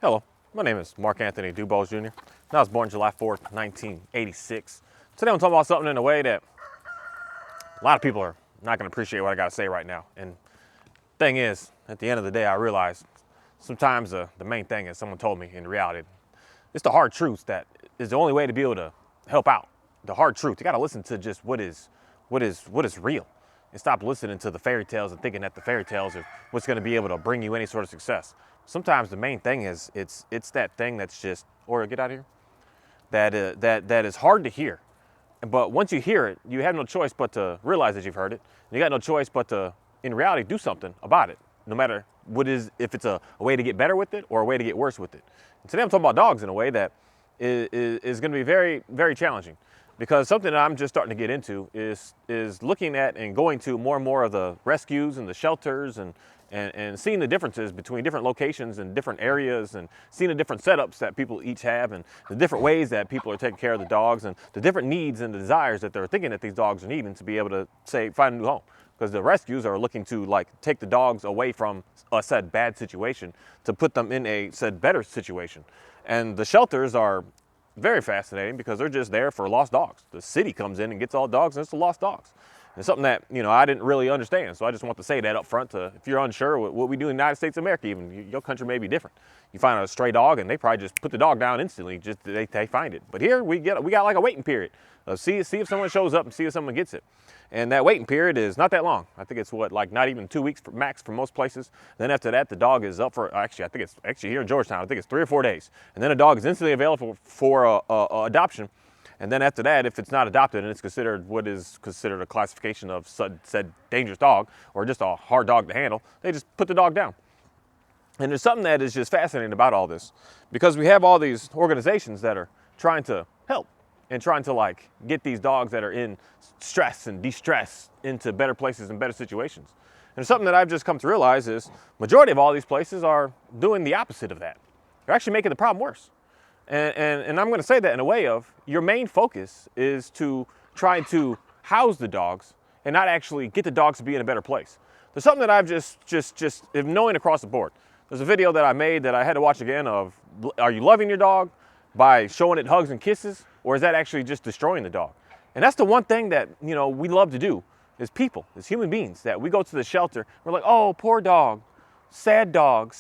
Hello, my name is Mark Anthony Dubose Jr. I was born July 4th, 1986. Today I'm talking about something in a way that a lot of people are not going to appreciate what I got to say right now. And thing is, at the end of the day, I realized sometimes the main thing is someone told me in reality, it's the hard truth that is the only way to be able to help out. The hard truth. You got to listen to just what is real. And stop listening to the fairy tales and thinking that the fairy tales are what's going to be able to bring you any sort of success. Sometimes the main thing is it's that thing that's just, or get out of here, that is hard to hear. But once you hear it, you have no choice but to realize that you've heard it. You got no choice but to, in reality, do something about it, no matter what is, if it's a way to get better with it or a way to get worse with it. And today I'm talking about dogs in a way that is going to be very, very challenging. Because something that I'm just starting to get into is looking at and going to more and more of the rescues and the shelters and seeing the differences between different locations and different areas and seeing the different setups that people each have and the different ways that people are taking care of the dogs and the different needs and the desires that they're thinking that these dogs are needing to be able to, say, find a new home. Because the rescues are looking to take the dogs away from a said bad situation to put them in a said better situation. And the shelters are very fascinating because they're just there for lost dogs. The city comes in and gets all dogs and it's the lost dogs. And something that, I didn't really understand. So I just want to say that up front to, if you're unsure what we do in the United States of America, even your country may be different. You find a stray dog and they probably just put the dog down instantly, just they find it. But here we got like a waiting period. See if someone shows up and see if someone gets it. And that waiting period is not that long. I think it's not even 2 weeks max for most places. Then after that, the dog is up for, I think it's here in Georgetown, I think it's 3 or 4 days. And then a dog is instantly available for adoption. And then after that, if it's not adopted and it's considered what is considered a classification of said dangerous dog or just a hard dog to handle, they just put the dog down. And there's something that is just fascinating about all this because we have all these organizations that are trying to help and trying to get these dogs that are in stress and de-stress into better places and better situations. And something that I've just come to realize is majority of all these places are doing the opposite of that. They're actually making the problem worse. And I'm going to say that in a way of your main focus is to try to house the dogs and not actually get the dogs to be in a better place. There's something that I've just knowing across the board. There's a video that I made that I had to watch again of, are you loving your dog by showing it hugs and kisses, or is that actually just destroying the dog? And that's the one thing that, we love to do as people, as human beings, that we go to the shelter, we're like, oh, poor dog, sad dog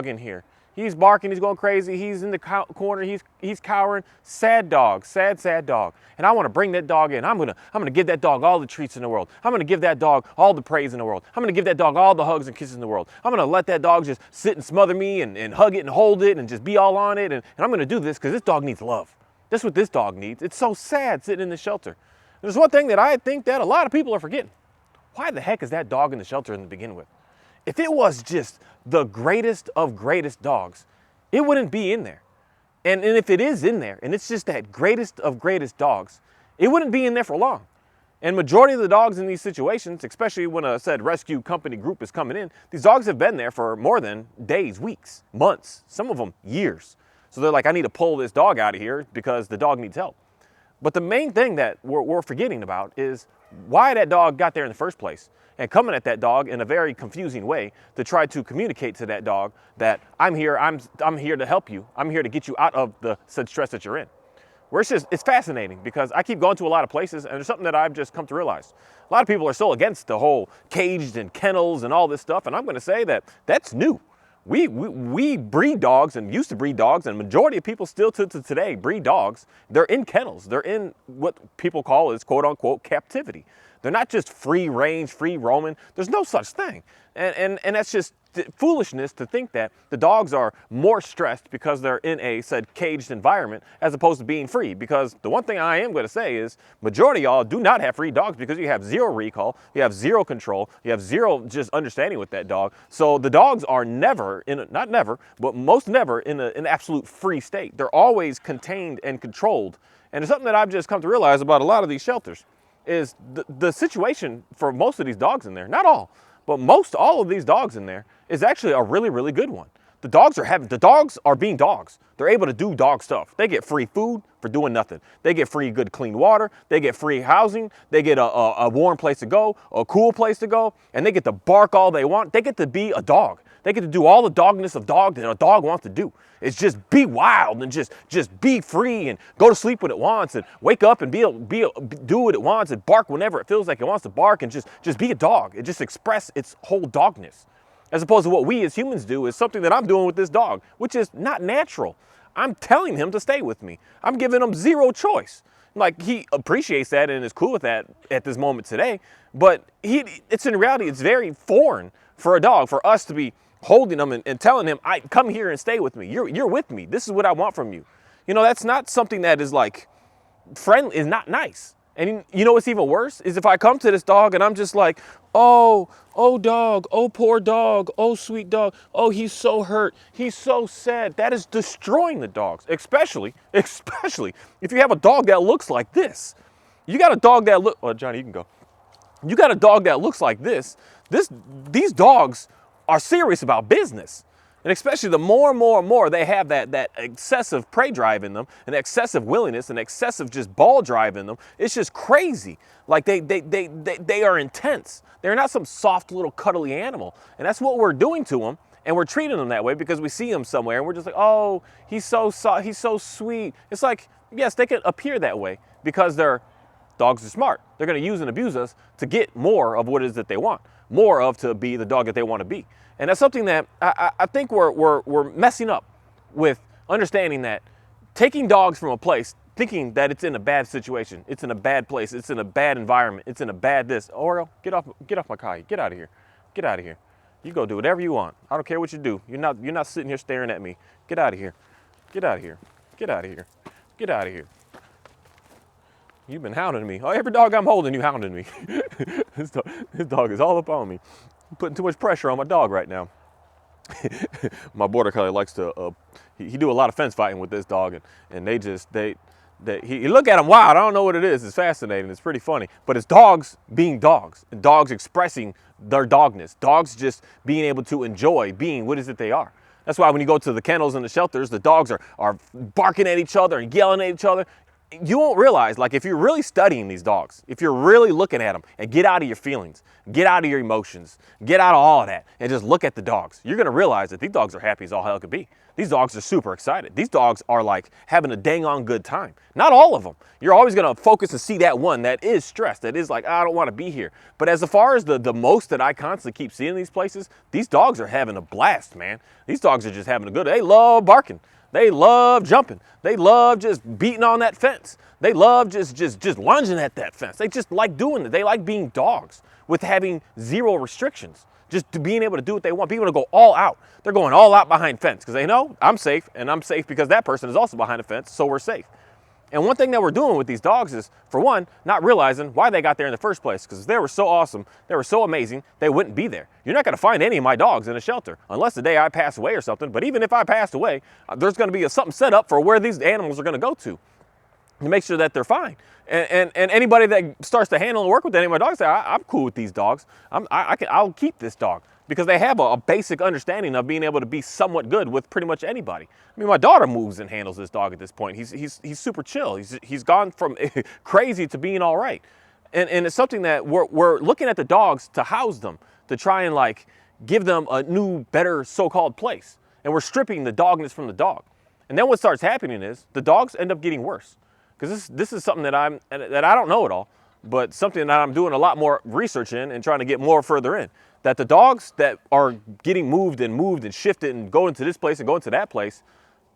in here. He's barking, he's going crazy, he's in the corner, he's cowering. Sad dog, sad dog. And I want to bring that dog in. I'm gonna give that dog all the treats in the world. I'm gonna give that dog all the praise in the world. I'm gonna give that dog all the hugs and kisses in the world. I'm gonna let that dog just sit and smother me and hug it and hold it and just be all on it. And I'm gonna do this because this dog needs love. That's what this dog needs. It's so sad sitting in the shelter. There's one thing that I think that a lot of people are forgetting. Why the heck is that dog in the shelter to begin with? If it was just the greatest of greatest dogs, it wouldn't be in there. And if it is in there, and it's just that greatest of greatest dogs, it wouldn't be in there for long. And majority of the dogs in these situations, especially when a said rescue company group is coming in, these dogs have been there for more than days, weeks, months, some of them years. So they're like, I need to pull this dog out of here because the dog needs help. But the main thing that we're forgetting about is why that dog got there in the first place and coming at that dog in a very confusing way to try to communicate to that dog that I'm here to help you. I'm here to get you out of the said stress that you're in. Where it's fascinating because I keep going to a lot of places and there's something that I've just come to realize. A lot of people are so against the whole caged and kennels and all this stuff, and I'm going to say that that's new. We breed dogs and used to breed dogs, and majority of people still to today breed dogs. They're in kennels. They're in what people call is quote unquote captivity. They're not just free range, free roaming. There's no such thing. And that's just foolishness to think that the dogs are more stressed because they're in a said caged environment as opposed to being free. Because the one thing I am going to say is majority of y'all do not have free dogs because you have zero recall, you have zero control, you have zero just understanding with that dog. So the dogs are never not never, but most never in an absolute free state. They're always contained and controlled. And it's something that I've just come to realize about a lot of these shelters is the situation for most of these dogs in there, not all, but all of these dogs in there is actually a really, really good one. The dogs are being dogs. They're able to do dog stuff. They get free food for doing nothing. They get free, good, clean water. They get free housing. They get a warm place to go, a cool place to go, and they get to bark all they want. They get to be a dog. They get to do all the dogness of dog that a dog wants to do. It's just be wild and just be free and go to sleep when it wants and wake up and do what it wants and bark whenever it feels like it wants to bark and just be a dog. It just express its whole dogness. As opposed to what we as humans do is something that I'm doing with this dog, which is not natural. I'm telling him to stay with me. I'm giving him zero choice. Like, he appreciates that and is cool with that at this moment today, but it's in reality, it's very foreign for a dog, for us to be holding him and telling him, come here and stay with me. You're with me. This is what I want from you. You know, that's not something that is like friendly, is not nice. And you know what's even worse is if I come to this dog and I'm just like, oh dog, oh poor dog, oh sweet dog, oh he's so hurt, he's so sad. That is destroying the dogs, especially if you have a dog that looks like this. You got a dog that oh Johnny, you can go. You got a dog that looks like this. These dogs are serious about business. And especially the more and more they have that excessive prey drive in them, an excessive willingness, an excessive just ball drive in them, it's just crazy. Like they are intense. They're not some soft little cuddly animal. And that's what we're doing to them. And we're treating them that way because we see them somewhere and we're just like, oh, he's so soft, he's so sweet. It's like, yes, they can appear that way because dogs are smart. They're going to use and abuse us to get more of what it is that they want, more of to be the dog that they want to be. And that's something that I think we're messing up with, understanding that taking dogs from a place, thinking that it's in a bad situation, it's in a bad place, it's in a bad environment, it's in a bad this. Oreo, get off my car. Get out of here. Get out of here. You go do whatever you want. I don't care what you do. You're not sitting here staring at me. Get out of here. Get out of here. Get out of here. Get out of here. You've been hounding me. Oh, every dog I'm holding, you hounding me. This dog is all up on me. I'm putting too much pressure on my dog right now. My border collie likes to, he do a lot of fence fighting with this dog, and he look at him wild. I don't know what it is. It's fascinating. It's pretty funny. But it's dogs being dogs, and dogs expressing their dogness. Dogs just being able to enjoy being what is it they are. That's why when you go to the kennels and the shelters, the dogs are barking at each other and yelling at each other. You won't realize, like, if you're really studying these dogs, if you're really looking at them and get out of your feelings, get out of your emotions, get out of all of that and just look at the dogs, you're going to realize that these dogs are happy as all hell could be. These dogs are super excited. These dogs are like having a dang on good time. Not all of them. You're always going to focus and see that one that is stressed, that is like, I don't want to be here. But as far as the most that I constantly keep seeing in these places, these dogs are having a blast, man. These dogs are just having a good, they love barking. They love jumping. They love just beating on that fence. They love just lunging at that fence. They just like doing it. They like being dogs with having zero restrictions. Just to being able to do what they want. Being able to go all out. They're going all out behind fence because they know I'm safe, and I'm safe because that person is also behind a fence, so we're safe. And one thing that we're doing with these dogs is, for one, not realizing why they got there in the first place, because they were so awesome, they were so amazing, they wouldn't be there. You're not going to find any of my dogs in a shelter, unless the day I pass away or something. But even if I passed away, there's going to be something set up for where these animals are going to go to make sure that they're fine. And anybody that starts to handle and work with any of my dogs, say, I'm cool with these dogs. I'll keep this dog. Because they have a basic understanding of being able to be somewhat good with pretty much anybody. I mean, my daughter moves and handles this dog at this point. He's super chill. He's gone from crazy to being all right. And it's something that we're looking at the dogs to house them, to try and like give them a new, better so-called place. And we're stripping the dogness from the dog. And then what starts happening is the dogs end up getting worse. Because this is something that I don't know at all, but something that I'm doing a lot more research in and trying to get more further in. That the dogs that are getting moved and shifted and going to this place and going to that place,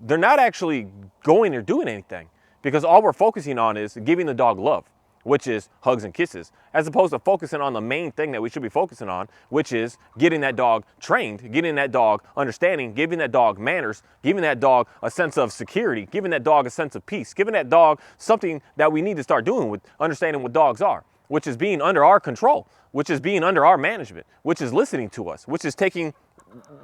they're not actually going or doing anything, because all we're focusing on is giving the dog love, which is hugs and kisses, as opposed to focusing on the main thing that we should be focusing on, which is getting that dog trained, getting that dog understanding, giving that dog manners, giving that dog a sense of security, giving that dog a sense of peace, giving that dog something that we need to start doing with understanding what dogs are, which is being under our control, which is being under our management, which is listening to us, which is taking,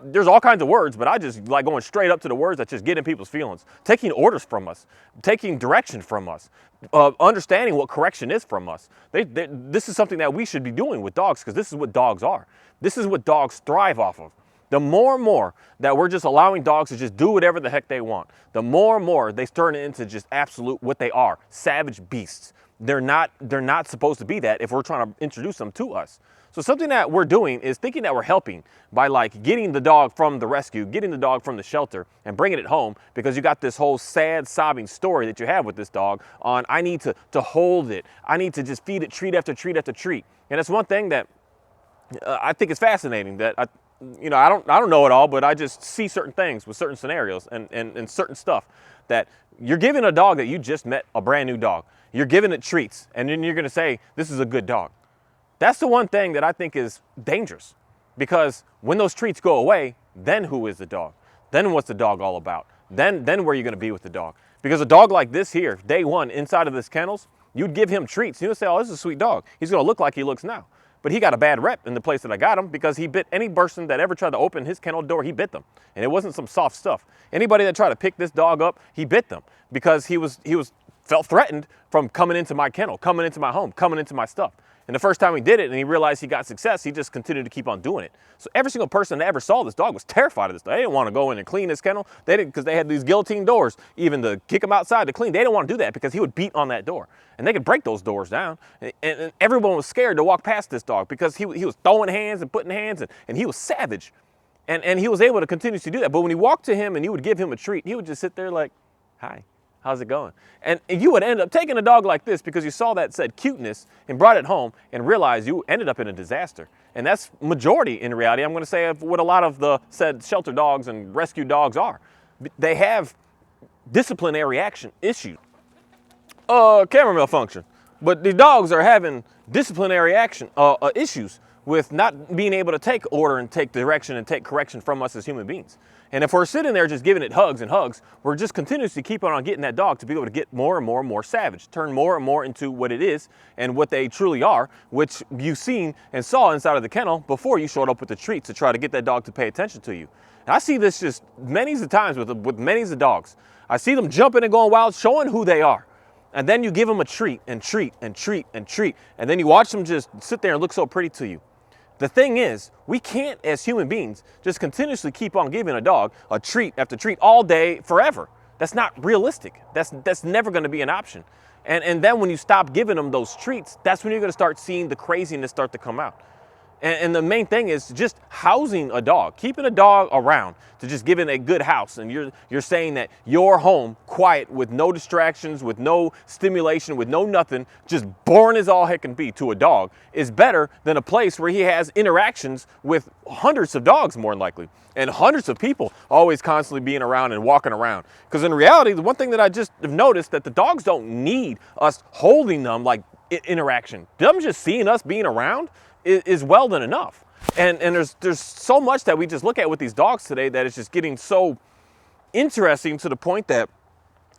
there's all kinds of words, but I just like going straight up to the words that just get in people's feelings. Taking orders from us, taking direction from us, understanding what correction is from us. This is something that we should be doing with dogs, because this is what dogs are. This is what dogs thrive off of. The more and more that we're just allowing dogs to just do whatever the heck they want, the more and more they turn into just absolute what they are, savage beasts. They're not supposed to be that if we're trying to introduce them to us. So something that we're doing is thinking that we're helping by like getting the dog from the rescue, getting the dog from the shelter and bringing it home, because you got this whole sad sobbing story that you have with this dog on, I need to hold it. I need to just feed it treat after treat after treat. And that's one thing that I think is fascinating, that I don't know it all, but I just see certain things with certain scenarios and certain stuff, that you're giving a dog that you just met a brand new dog. You're giving it treats, and then you're going to say, this is a good dog. That's the one thing that I think is dangerous, because when those treats go away, then who is the dog? Then what's the dog all about? Then where are you going to be with the dog? Because a dog like this here, day one, inside of this kennels, you'd give him treats. You would say, oh, this is a sweet dog. He's going to look like he looks now. But he got a bad rep in the place that I got him, because he bit any person that ever tried to open his kennel door. He bit them, and it wasn't some soft stuff. Anybody that tried to pick this dog up, he bit them, because he felt threatened from coming into my kennel, coming into my home, coming into my stuff. And the first time he did it and he realized he got success, he just continued to keep on doing it. So every single person that ever saw this dog was terrified of this dog. They didn't want to go in and clean this kennel. They didn't, because they had these guillotine doors, even to kick him outside to clean. They didn't want to do that, because he would beat on that door. And they could break those doors down. And everyone was scared to walk past this dog, because he was throwing hands and putting hands, and he was savage. And he was able to continue to do that. But when you walked to him and you would give him a treat, he would just sit there like, hi. How's it going? And you would end up taking a dog like this because you saw that said cuteness and brought it home and realized you ended up in a disaster. And that's majority in reality, I'm going to say, of what a lot of the said shelter dogs and rescue dogs are. They have disciplinary action issues. Camera malfunction. But the dogs are having disciplinary action issues with not being able to take order and take direction and take correction from us as human beings. And if we're sitting there just giving it hugs and hugs, we're just continuously keeping on getting that dog to be able to get more and more and more savage, turn more and more into what it is and what they truly are, which you've seen and saw inside of the kennel before you showed up with the treats to try to get that dog to pay attention to you. And I see this just many of times with many of the dogs. I see them jumping and going wild, showing who they are. And then you give them a treat and treat and treat and treat. And then you watch them just sit there and look so pretty to you. The thing is, we can't, as human beings, just continuously keep on giving a dog a treat after treat all day forever. That's not realistic. That's never going to be an option. And then when you stop giving them those treats, that's when you're going to start seeing the craziness start to come out. And the main thing is just housing a dog, keeping a dog around, to just give it a good house. And you're saying that your home, quiet, with no distractions, with no stimulation, with no nothing, just boring as all heck can be to a dog, is better than a place where he has interactions with hundreds of dogs, more than likely, and hundreds of people always constantly being around and walking around. Because in reality, the one thing that I just have noticed, that the dogs don't need us holding them like interaction. Them just seeing us being around is well than enough. And there's so much that we just look at with these dogs today that it's just getting so interesting, to the point that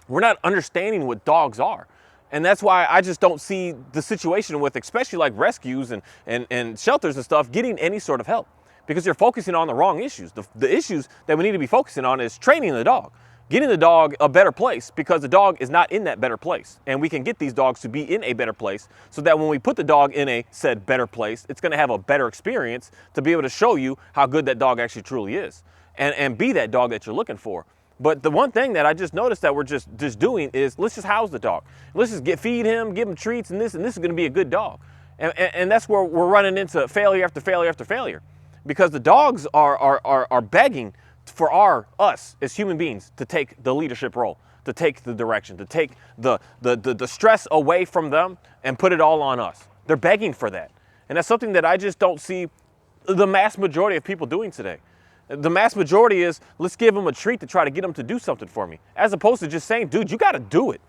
we're not understanding what dogs are. And that's why I just don't see the situation with, especially like rescues and shelters and stuff, getting any sort of help, because you're focusing on the wrong issues. The issues that we need to be focusing on is training the dog, getting the dog a better place, because the dog is not in that better place. And we can get these dogs to be in a better place, so that when we put the dog in a said better place, it's going to have a better experience to be able to show you how good that dog actually truly is, and be that dog that you're looking for. But the one thing that I just noticed that we're just doing is, let's just house the dog. Let's just feed him, give him treats, and this is going to be a good dog. And that's where we're running into failure after failure after failure, because the dogs are begging for us as human beings to take the leadership role, to take the direction, to take the stress away from them and put it all on us. They're begging for that. And that's something that I just don't see the mass majority of people doing today. The mass majority is, let's give them a treat to try to get them to do something for me, as opposed to just saying, dude, you got to do it.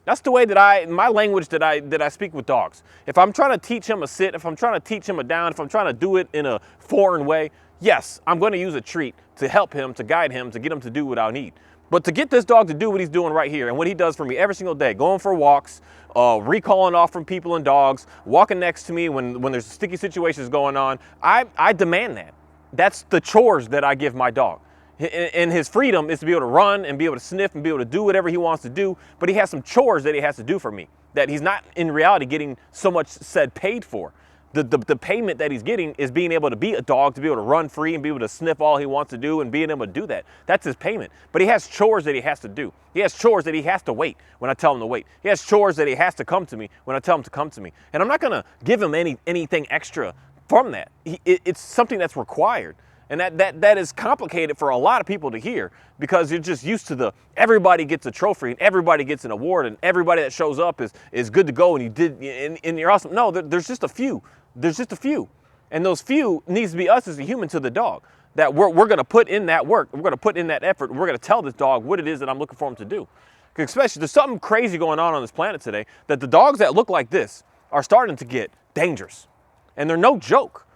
That's the way that my language that I speak with dogs. If I'm trying to teach him a sit, if I'm trying to teach him a down, if I'm trying to do it in a foreign way, yes, I'm going to use a treat to help him, to guide him, to get him to do what I need. But to get this dog to do what he's doing right here, and what he does for me every single day, going for walks, recalling off from people and dogs, walking next to me when there's sticky situations going on, I demand that. That's the chores that I give my dog. And his freedom is to be able to run and be able to sniff and be able to do whatever he wants to do, but he has some chores that he has to do for me that he's not in reality getting so much said paid for. The payment that he's getting is being able to be a dog, to be able to run free and be able to sniff all he wants to do and being able to do that. That's his payment. But he has chores that he has to do. He has chores that he has to wait when I tell him to wait. He has chores that he has to come to me when I tell him to come to me. And I'm not going to give him anything extra from that. It's something that's required. And that is complicated for a lot of people to hear, because you're just used to the everybody gets a trophy and everybody gets an award and everybody that shows up is good to go and you did and you're awesome. No, there's just a few. There's just a few. And those few needs to be us as a human to the dog. That we're going to put in that work. We're going to put in that effort. We're going to tell this dog what it is that I'm looking for him to do. Especially, there's something crazy going on this planet today, that the dogs that look like this are starting to get dangerous. And they're no joke.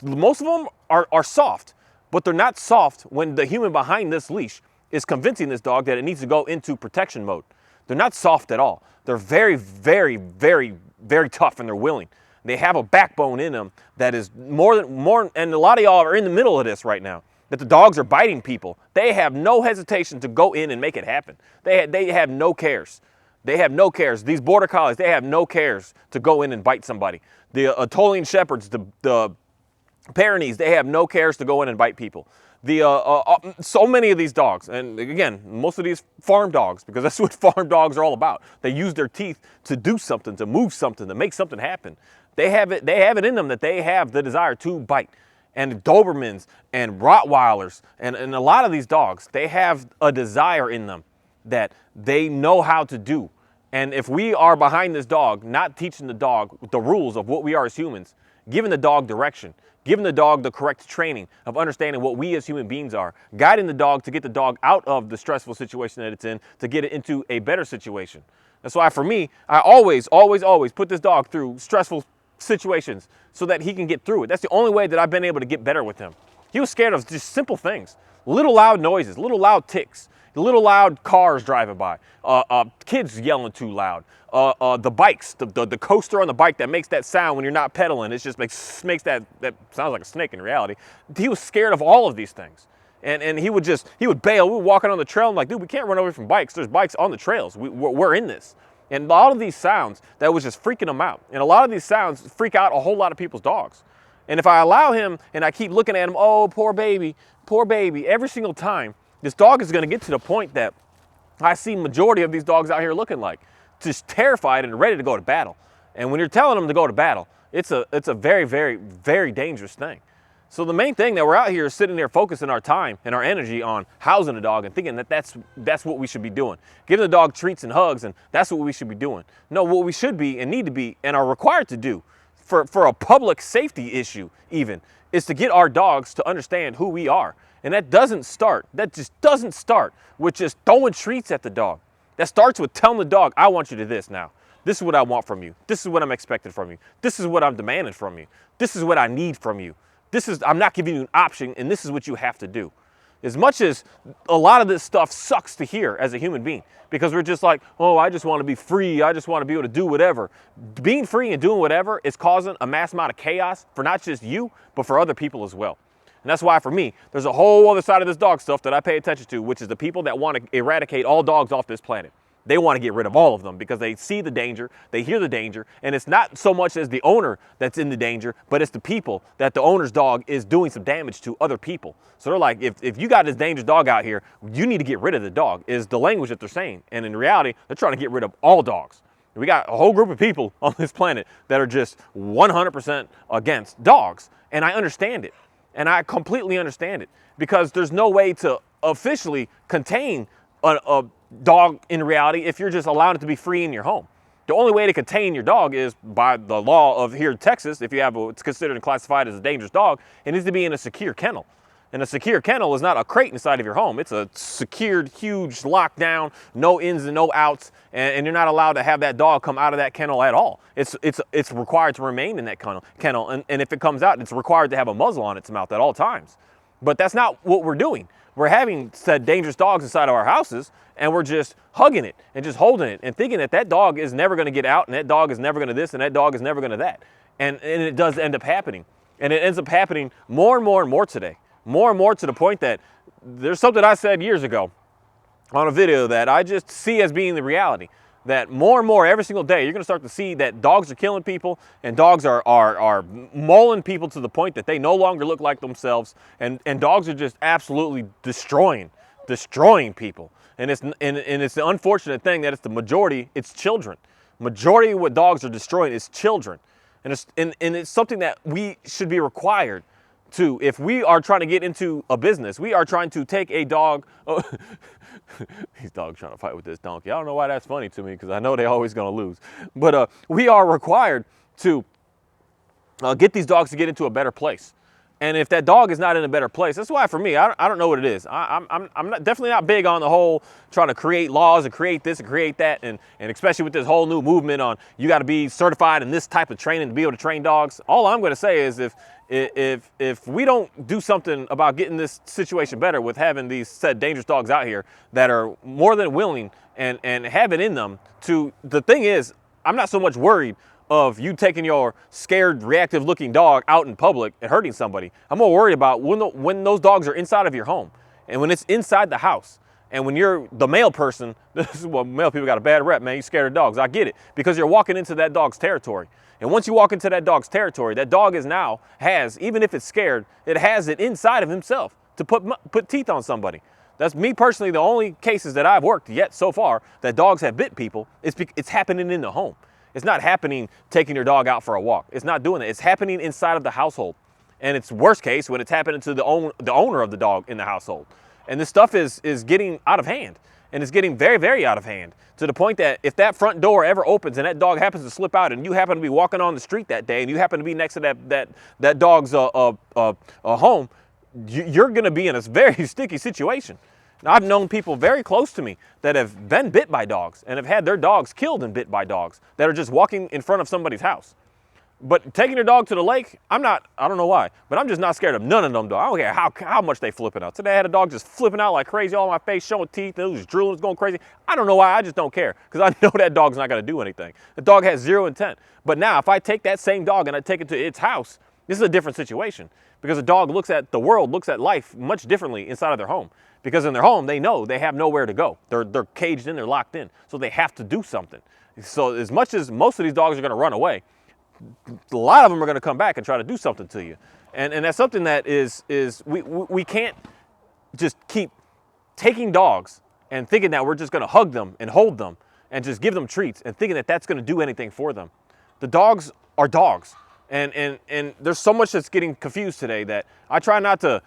Most of them are soft, but they're not soft when the human behind this leash is convincing this dog that it needs to go into protection mode. They're not soft at all. They're very, very, very, very tough, and they're willing. They have a backbone in them that is more, and a lot of y'all are in the middle of this right now, that the dogs are biting people. They have no hesitation to go in and make it happen. They have no cares. They have no cares. These border collies, they have no cares to go in and bite somebody. The Anatolian Shepherds, the Pyrenees, they have no cares to go in and bite people. So many of these dogs, and again, most of these farm dogs, because that's what farm dogs are all about. They use their teeth to do something, to move something, to make something happen. They have it in them that they have the desire to bite. And Dobermans and Rottweilers and a lot of these dogs, they have a desire in them that they know how to do. And if we are behind this dog, not teaching the dog the rules of what we are as humans, giving the dog direction, giving the dog the correct training of understanding what we as human beings are, guiding the dog to get the dog out of the stressful situation that it's in, to get it into a better situation. That's why for me, I always put this dog through stressful situations so that he can get through it. That's the only way that I've been able to get better with him. He was scared of just simple things, little loud noises, little loud ticks, little loud cars driving by, kids yelling too loud, the bikes, the coaster on the bike that makes that sound when you're not pedaling. It just makes that sounds like a snake in reality. He was scared of all of these things. And he would bail. We were walking on the trail. I'm like, dude, we can't run away from bikes. There's bikes on the trails. We're in this. And a lot of these sounds, that was just freaking him out. And a lot of these sounds freak out a whole lot of people's dogs. And if I allow him and I keep looking at him, oh, poor baby, every single time, this dog is going to get to the point that I see majority of these dogs out here looking like, just terrified and ready to go to battle. And when you're telling them to go to battle, it's a very, very, very dangerous thing. So the main thing that we're out here is sitting there focusing our time and our energy on housing a dog and thinking that that's what we should be doing. Giving the dog treats and hugs, and that's what we should be doing. No, what we should be and need to be and are required to do for a public safety issue even, is to get our dogs to understand who we are. And that just doesn't start with just throwing treats at the dog. That starts with telling the dog, I want you to this now. This is what I want from you. This is what I'm expecting from you. This is what I'm demanding from you. This is what I need from you. I'm not giving you an option, and this is what you have to do. As much as a lot of this stuff sucks to hear as a human being, because we're just like, oh, I just want to be free. I just want to be able to do whatever. Being free and doing whatever is causing a mass amount of chaos for not just you, but for other people as well. And that's why for me, there's a whole other side of this dog stuff that I pay attention to, which is the people that want to eradicate all dogs off this planet. They want to get rid of all of them because they see the danger, they hear the danger, and it's not so much as the owner that's in the danger, but it's the people that the owner's dog is doing some damage to other people. So they're like, if you got this dangerous dog out here, you need to get rid of the dog, is the language that they're saying. And in reality, they're trying to get rid of all dogs. We got a whole group of people on this planet that are just 100% against dogs. And I understand it. And I completely understand it, because there's no way to officially contain a dog in reality if you're just allowing it to be free in your home. The only way to contain your dog is by the law of here in Texas. If you have it's considered and classified as a dangerous dog, it needs to be in a secure kennel. And a secure kennel is not a crate inside of your home. It's a secured, huge lockdown, no ins and no outs, and you're not allowed to have that dog come out of that kennel at all. It's required to remain in that kennel, and if it comes out, it's required to have a muzzle on its mouth at all times. But that's not what we're doing. We're having said dangerous dogs inside of our houses, and we're just hugging it and just holding it and thinking that that dog is never going to get out, and that dog is never going to this, and that dog is never going to that. And it does end up happening. And it ends up happening more and more and more today. More and more to the point that there's something I said years ago on a video that I just see as being the reality. That more and more every single day, you're going to start to see that dogs are killing people, and dogs are mauling people to the point that they no longer look like themselves, and dogs are just absolutely destroying people. And it's the unfortunate thing that it's the majority, it's children. Majority of what dogs are destroying is children. And it's something that we should be required to. If we are trying to get into a business, we are trying to take a dog. Oh, these dogs trying to fight with this donkey. I don't know why that's funny to me, because I know they're always going to lose. But we are required to get these dogs to get into a better place. And if that dog is not in a better place, that's why for me, I don't know what it is. I'm definitely not big on the whole trying to create laws and create this and create that. And especially with this whole new movement on you got to be certified in this type of training to be able to train dogs. All I'm going to say is if we don't do something about getting this situation better with having these said dangerous dogs out here that are more than willing and have it in them to, the thing is, I'm not so much worried of you taking your scared, reactive looking dog out in public and hurting somebody. I'm more worried about when those dogs are inside of your home and when it's inside the house. And when you're the male person, this is what male people got a bad rep, man. You scared of dogs. I get it, because you're walking into that dog's territory. And once you walk into that dog's territory, that dog has, even if it's scared, it has it inside of himself to put teeth on somebody. That's me personally, the only cases that I've worked yet so far that dogs have bit people, it's happening in the home. It's not happening taking your dog out for a walk. It's not doing that. It's happening inside of the household. And it's worst case when it's happening to the owner of the dog in the household. And this stuff is getting out of hand. And it's getting very, very out of hand, to the point that if that front door ever opens and that dog happens to slip out and you happen to be walking on the street that day and you happen to be next to that dog's home, you're going to be in a very sticky situation. Now, I've known people very close to me that have been bit by dogs and have had their dogs killed and bit by dogs that are just walking in front of somebody's house. But taking your dog to the lake, I don't know why, but I'm just not scared of none of them dogs. I don't care how much they flipping out. Today I had a dog just flipping out like crazy, all in my face, showing teeth, and it was drooling, it was going crazy. I don't know why, I just don't care, because I know that dog's not going to do anything. The dog has zero intent. But now if I take that same dog and I take it to its house, this is a different situation, because a dog looks at the world, looks at life much differently inside of their home. Because in their home, they know they have nowhere to go. They're caged in, they're locked in, so they have to do something. So as much as most of these dogs are going to run away, a lot of them are going to come back and try to do something to you. And that's something that we can't just keep taking dogs and thinking that we're just going to hug them and hold them and just give them treats and thinking that that's going to do anything for them. The dogs are dogs. And there's so much that's getting confused today that I try not to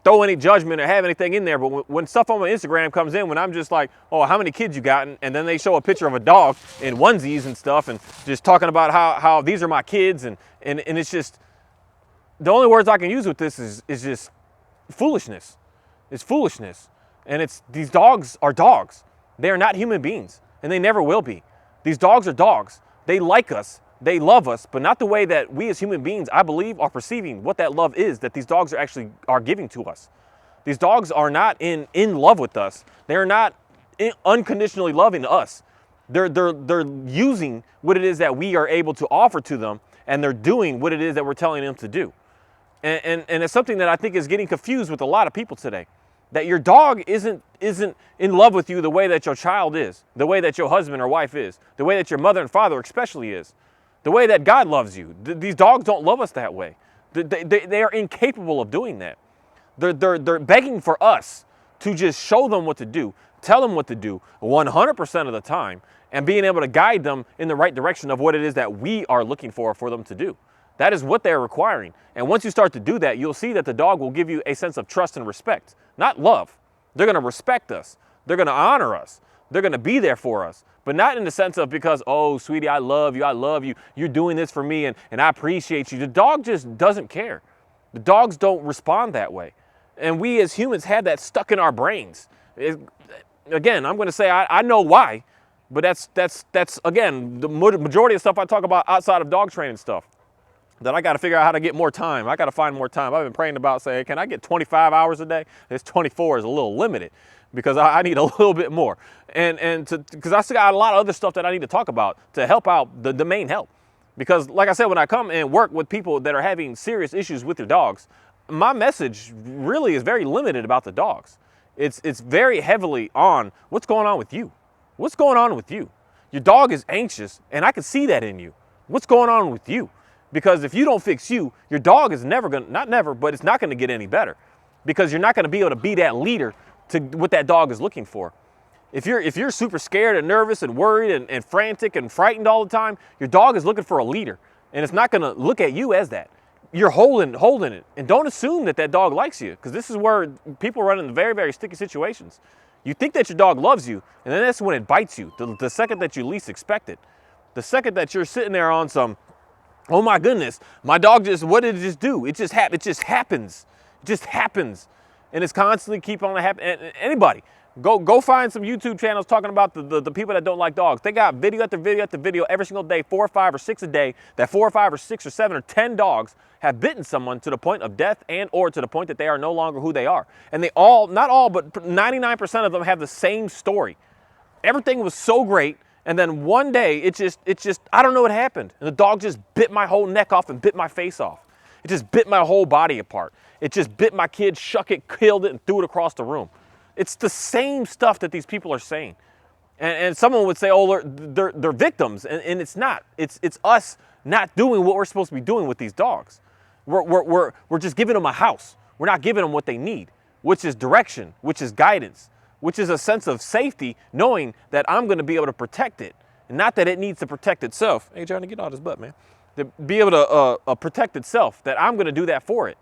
throw any judgment or have anything in there. But when stuff on my Instagram comes in, when I'm just like, oh, how many kids you got? And then they show a picture of a dog in onesies and stuff and just talking about how these are my kids. And it's just, the only words I can use with this is just foolishness. It's foolishness. And these dogs are dogs. They are not human beings, and they never will be. These dogs are dogs. They like us. They love us, but not the way that we as human beings, I believe, are perceiving what that love is that these dogs are giving to us. These dogs are not in love with us. They're not unconditionally loving us. They're using what it is that we are able to offer to them, and they're doing what it is that we're telling them to do. And it's something that I think is getting confused with a lot of people today. That your dog isn't in love with you the way that your child is, the way that your husband or wife is, the way that your mother and father especially is. The way that God loves you. These dogs don't love us that way. They are incapable of doing that. They're begging for us to just show them what to do, tell them what to do 100% of the time, and being able to guide them in the right direction of what it is that we are looking for them to do. That is what they're requiring. And once you start to do that, you'll see that the dog will give you a sense of trust and respect, not love. They're going to respect us. They're going to honor us. They're going to be there for us. But not in the sense of because, oh, sweetie, I love you, you're doing this for me, and I appreciate you. The dog just doesn't care. The dogs don't respond that way. And we as humans have that stuck in our brains. Again, I'm going to say I know why, but that's again, the majority of stuff I talk about outside of dog training stuff, that I got to figure out how to get more time. I got to find more time. I've been praying about saying, can I get 25 hours a day? This 24 is a little limited, because I need a little bit more. Because I still got a lot of other stuff that I need to talk about to help out the main help. Because like I said, when I come and work with people that are having serious issues with their dogs, my message really is very limited about the dogs. It's very heavily on what's going on with you. What's going on with you? Your dog is anxious, and I can see that in you. What's going on with you? Because if you don't fix you, your dog is never going to, not never, but it's not going to get any better. Because you're not going to be able to be that leader to what that dog is looking for. If you're super scared and nervous and worried and frantic and frightened all the time, your dog is looking for a leader. And it's not gonna look at you as that. You're holding it. And don't assume that that dog likes you, because this is where people run into very, very sticky situations. You think that your dog loves you, and then that's when it bites you, the second that you least expect it. The second that you're sitting there on some, oh my goodness, my dog just, what did it just do? It just happens. It just happens. And it's constantly keep on happening. Anybody, go find some YouTube channels talking about the people that don't like dogs. They got video after video after video every single day, 4 or 5 or 6 a day, that 4 or 5 or 6 or 7 or 10 dogs have bitten someone to the point of death and or to the point that they are no longer who they are. And they all, not all, but 99% of them have the same story. Everything was so great, and then one day it just, I don't know what happened. And the dog just bit my whole neck off and bit my face off. It just bit my whole body apart. It just bit my kid, shook it, killed it, and threw it across the room. It's the same stuff that these people are saying. And someone would say, oh, they're victims, and it's not. It's us not doing what we're supposed to be doing with these dogs. We're just giving them a house. We're not giving them what they need, which is direction, which is guidance, which is a sense of safety, knowing that I'm going to be able to protect it, and not that it needs to protect itself. Hey, Johnny, get out his butt, man. To be able to protect itself, that I'm going to do that for it.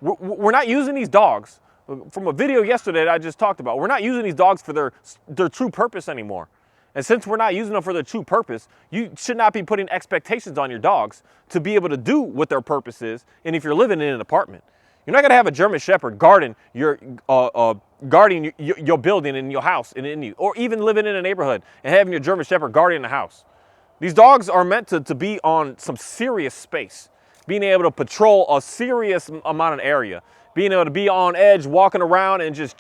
We're not using these dogs, from a video yesterday that I just talked about, we're not using these dogs for their true purpose anymore. And since we're not using them for their true purpose, you should not be putting expectations on your dogs to be able to do what their purpose is. And if you're living in an apartment, you're not going to have a German Shepherd guarding your building and your house and in you, or even living in a neighborhood and having your German Shepherd guarding the house. These dogs are meant to be on some serious space, being able to patrol a serious amount of area, being able to be on edge, walking around and just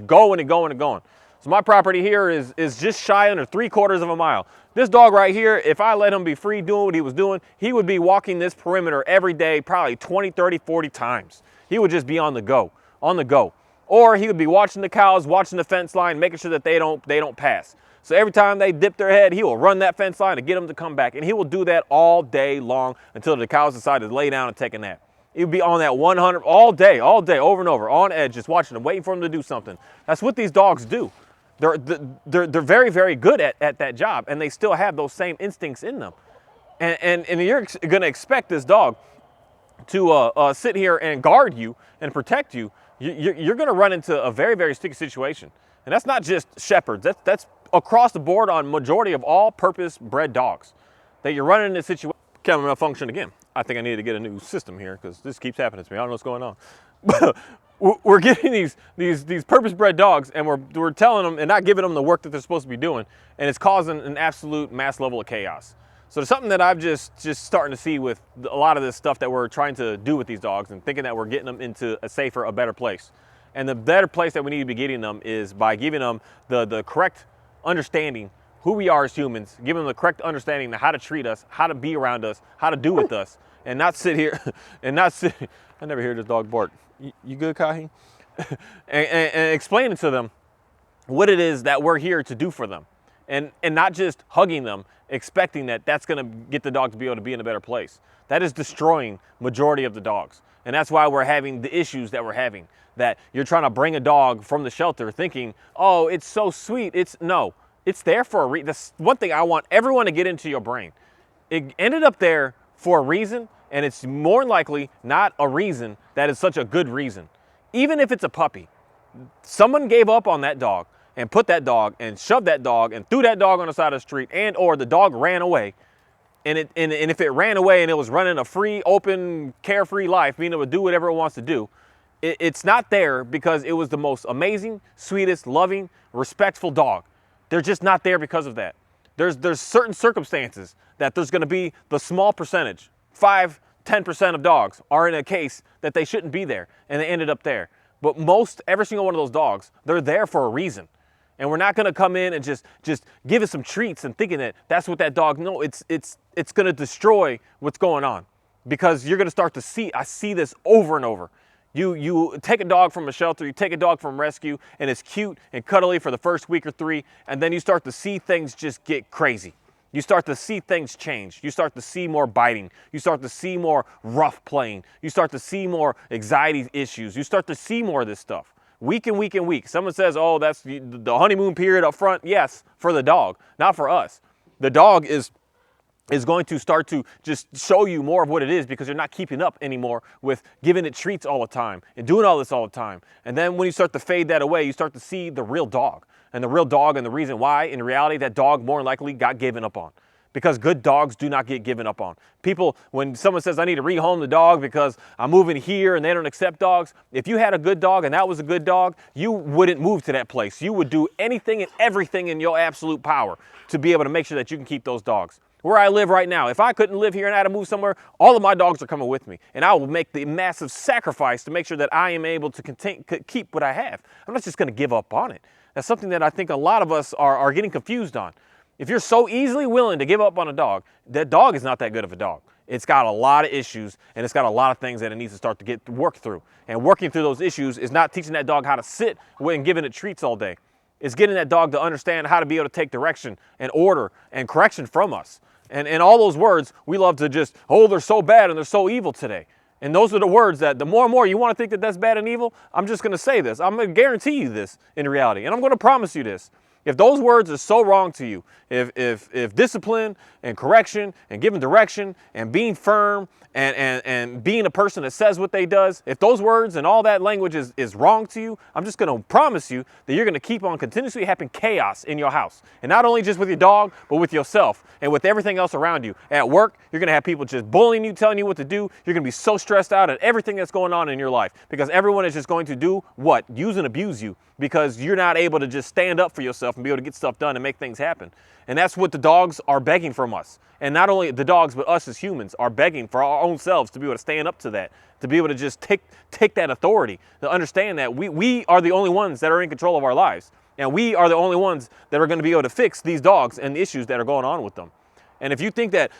going and going and going. So my property here is just shy under 3/4 of a mile. This dog right here, if I let him be free doing what he was doing, he would be walking this perimeter every day, probably 20, 30, 40 times. He would just be on the go. Or he would be watching the cows, watching the fence line, making sure that they don't pass. So every time they dip their head, he will run that fence line to get them to come back. And he will do that all day long until the cows decide to lay down and take a nap. He would be on that 100 all day, over and over, on edge, just watching them, waiting for them to do something. That's what these dogs do. They're very, very good at that job, and they still have those same instincts in them. And you're going to expect this dog to sit here and guard you and protect you. You're going to run into a very, very sticky situation. And that's not just shepherds. That's across the board on majority of all purpose bred dogs, that you're running into a situation. Camera malfunction again. I think I need to get a new system here because this keeps happening to me. I don't know what's going on. But we're getting these purpose-bred dogs, and we're telling them and not giving them the work that they're supposed to be doing, and it's causing an absolute mass level of chaos. So there's something that I've just starting to see with a lot of this stuff that we're trying to do with these dogs, and thinking that we're getting them into a safer, a better place. And the better place that we need to be getting them is by giving them the correct understanding who we are as humans, giving them the correct understanding of how to treat us, how to be around us, how to do with us, and not sit here and not sit. I never hear this dog bark. You good, Kahi? and explaining to them what it is that we're here to do for them, and not just hugging them, expecting that that's going to get the dog to be able to be in a better place. That is destroying majority of the dogs, and that's why we're having the issues that we're having. That you're trying to bring a dog from the shelter thinking, oh, it's so sweet. It's there for a reason. That's one thing I want everyone to get into your brain. It ended up there for a reason, and it's more likely not a reason that is such a good reason. Even if it's a puppy, someone gave up on that dog and put that dog and shoved that dog and threw that dog on the side of the street, and or the dog ran away. And if it ran away and it was running a free, open, carefree life, being able to do whatever it wants to do, it's not there because it was the most amazing, sweetest, loving, respectful dog. They're just not there because of that. There's certain circumstances that there's going to be the small percentage, 5-10% of dogs are in a case that they shouldn't be there, and they ended up there. But every single one of those dogs, they're there for a reason. And we're not going to come in and just give it some treats and thinking that that's what that dog. No, it's going to destroy what's going on, because you're going to start to see. I see this over and over. You take a dog from a shelter, you take a dog from rescue, and it's cute and cuddly for the first week or 3, and then you start to see things just get crazy. You start to see things change. You start to see more biting. You start to see more rough playing. You start to see more anxiety issues. You start to see more of this stuff. Week and week and week. Someone says, oh, that's the honeymoon period up front. Yes, for the dog, not for us. The dog is is going to start to just show you more of what it is, because you're not keeping up anymore with giving it treats all the time and doing all this all the time. And then when you start to fade that away, you start to see the real dog. And the real dog, and the reason why, in reality, that dog more than likely got given up on. Because good dogs do not get given up on. People, when someone says, I need to rehome the dog because I'm moving here and they don't accept dogs, if you had a good dog and that was a good dog, you wouldn't move to that place. You would do anything and everything in your absolute power to be able to make sure that you can keep those dogs. Where I live right now, if I couldn't live here and I had to move somewhere, all of my dogs are coming with me. And I will make the massive sacrifice to make sure that I am able to keep what I have. I'm not just going to give up on it. That's something that I think a lot of us are getting confused on. If you're so easily willing to give up on a dog, that dog is not that good of a dog. It's got a lot of issues, and it's got a lot of things that it needs to start to get worked through. And working through those issues is not teaching that dog how to sit and giving it treats all day. It's getting that dog to understand how to be able to take direction and order and correction from us. And all those words, we love to just, oh, they're so bad and they're so evil today. And those are the words that the more and more you want to think that that's bad and evil, I'm just going to say this. I'm going to guarantee you this in reality. And I'm going to promise you this. If those words are so wrong to you, if discipline and correction and giving direction and being firm and being a person that says what they does, if those words and all that language is wrong to you, I'm just going to promise you that you're going to keep on continuously having chaos in your house. And not only just with your dog, but with yourself and with everything else around you. At work, you're going to have people just bullying you, telling you what to do. You're going to be so stressed out at everything that's going on in your life, because everyone is just going to do what? Use and abuse you, because you're not able to just stand up for yourself and be able to get stuff done and make things happen. And that's what the dogs are begging from us. And not only the dogs, but us as humans are begging for our own selves to be able to stand up to that, to be able to just take that authority, to understand that we are the only ones that are in control of our lives. And we are the only ones that are going to be able to fix these dogs and the issues that are going on with them. And if you think that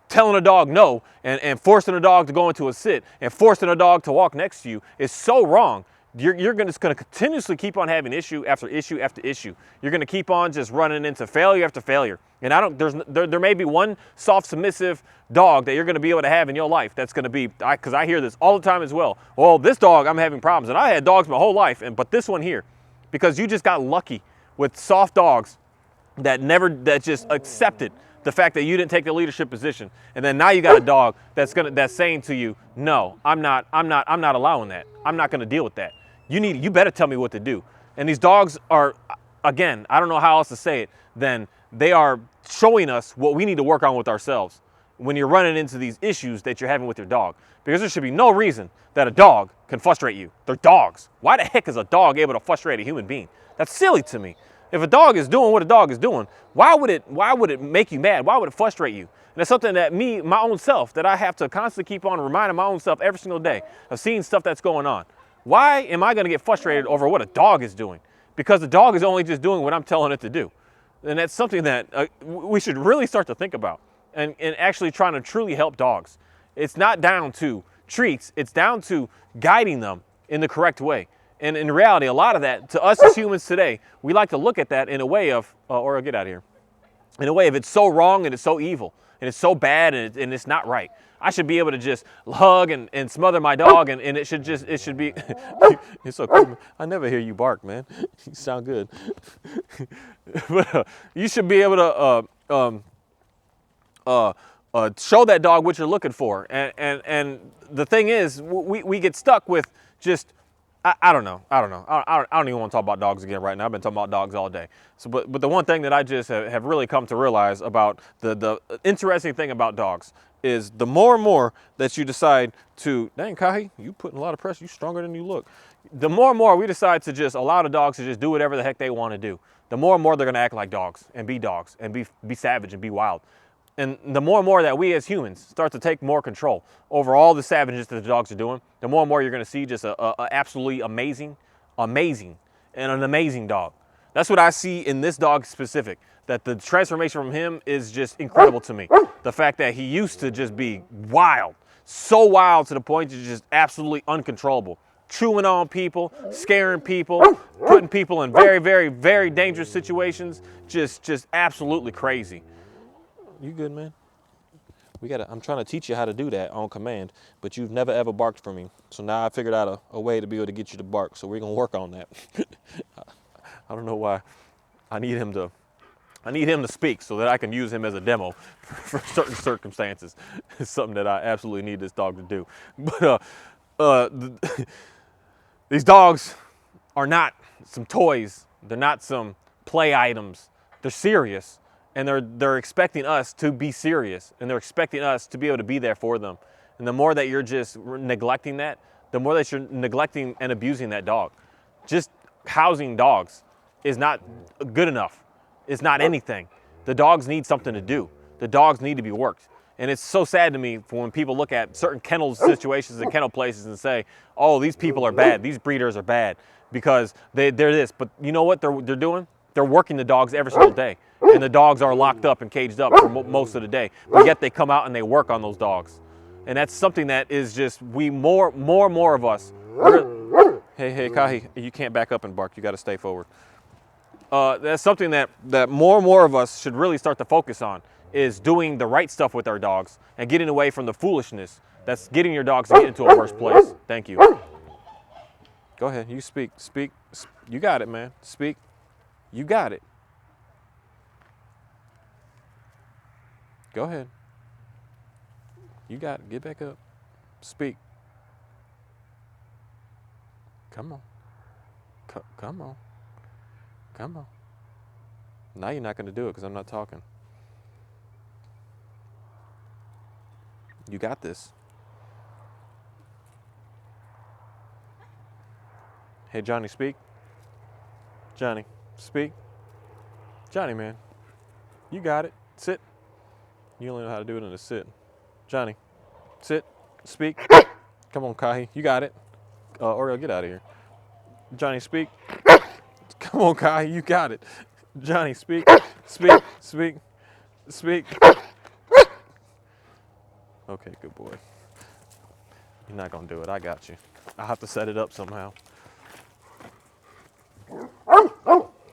telling a dog no and forcing a dog to go into a sit and forcing a dog to walk next to you is so wrong, you're just going to continuously keep on having issue after issue after issue. You're going to keep on just running into failure after failure. And there may be one soft, submissive dog that you're going to be able to have in your life that's going to be, because I hear this all the time as well. Well, this dog, I'm having problems. And I had dogs my whole life, but this one here, because you just got lucky with soft dogs that just accepted the fact that you didn't take the leadership position. And then now you got a dog that's saying to you, no, I'm not allowing that. I'm not going to deal with that. You better tell me what to do. And these dogs are, again, I don't know how else to say it, then they are showing us what we need to work on with ourselves when you're running into these issues that you're having with your dog. Because there should be no reason that a dog can frustrate you. They're dogs. Why the heck is a dog able to frustrate a human being? That's silly to me. If a dog is doing what a dog is doing, why would it make you mad? Why would it frustrate you? And it's something that my own self, that I have to constantly keep on reminding my own self every single day of seeing stuff that's going on. Why am I going to get frustrated over what a dog is doing? Because the dog is only just doing what I'm telling it to do. And that's something that we should really start to think about and actually trying to truly help dogs. It's not down to treats. It's down to guiding them in the correct way. And in reality, a lot of that, to us as humans today, we like to look at that in a way of, or get out of here, in a way of it's so wrong and it's so evil and it's so bad and it's not right. I should be able to just hug and smother my dog and it should be, it's so cool. I never hear you bark, man. You sound good. But you should be able to show that dog what you're looking for. And the thing is, we get stuck with just, I don't know. I don't even want to talk about dogs again right now. I've been talking about dogs all day. So, but the one thing that I just have really come to realize about the interesting thing about dogs is the more and more that you decide to, dang, Kahi, you putting a lot of pressure. You stronger than you look. The more and more we decide to just allow the dogs to just do whatever the heck they want to do, the more and more they're going to act like dogs and be savage and be wild. And the more and more that we as humans start to take more control over all the savages that the dogs are doing, the more and more you're going to see just a absolutely amazing and an amazing dog. That's what I see in this dog specific, that the transformation from him is just incredible to me. The fact that he used to just be wild, so wild to the point that just absolutely uncontrollable, chewing on people, scaring people, putting people in very, very, very dangerous situations, just absolutely crazy. You good, man? I'm trying to teach you how to do that on command, but you've never ever barked for me. So now I figured out a way to be able to get you to bark. So we're going to work on that. I don't know why I need him to I need him to speak so that I can use him as a demo for certain circumstances. It's something that I absolutely need this dog to do. But these dogs are not some toys. They're not some play items. They're serious, and they're expecting us to be serious, and they're expecting us to be able to be there for them. And the more that you're just neglecting that, the more that you're neglecting and abusing that dog. Just housing dogs is not good enough. It's not anything. The dogs need something to do. The dogs need to be worked. And it's so sad to me for when people look at certain kennel situations and kennel places and say, oh, these people are bad. These breeders are bad because they're this. But you know what they're doing? They're working the dogs every single day. And the dogs are locked up and caged up for most of the day. But yet they come out and they work on those dogs. And that's something that is just, more of us. Hey, Kahi, you can't back up and bark. You got to stay forward. That's something that more and more of us should really start to focus on, is doing the right stuff with our dogs and getting away from the foolishness that's getting your dogs to get into a worse place. Thank you. Go ahead. You speak. Speak. You got it, man. Speak. You got it. Go ahead. You got it. Get back up. Speak. Come on. Come on. Come on. Now you're not going to do it because I'm not talking. You got this. Hey, Johnny, speak. Johnny, speak. Johnny, man. You got it. Sit. You only know how to do it in a sit. Johnny, sit. Speak. Come on, Kahi. You got it. Oreo, get out of here. Johnny, speak. Come on, Kai, you got it. Johnny, speak, speak, speak, speak. Okay, good boy. You're not gonna do it, I got you. I'll have to set it up somehow.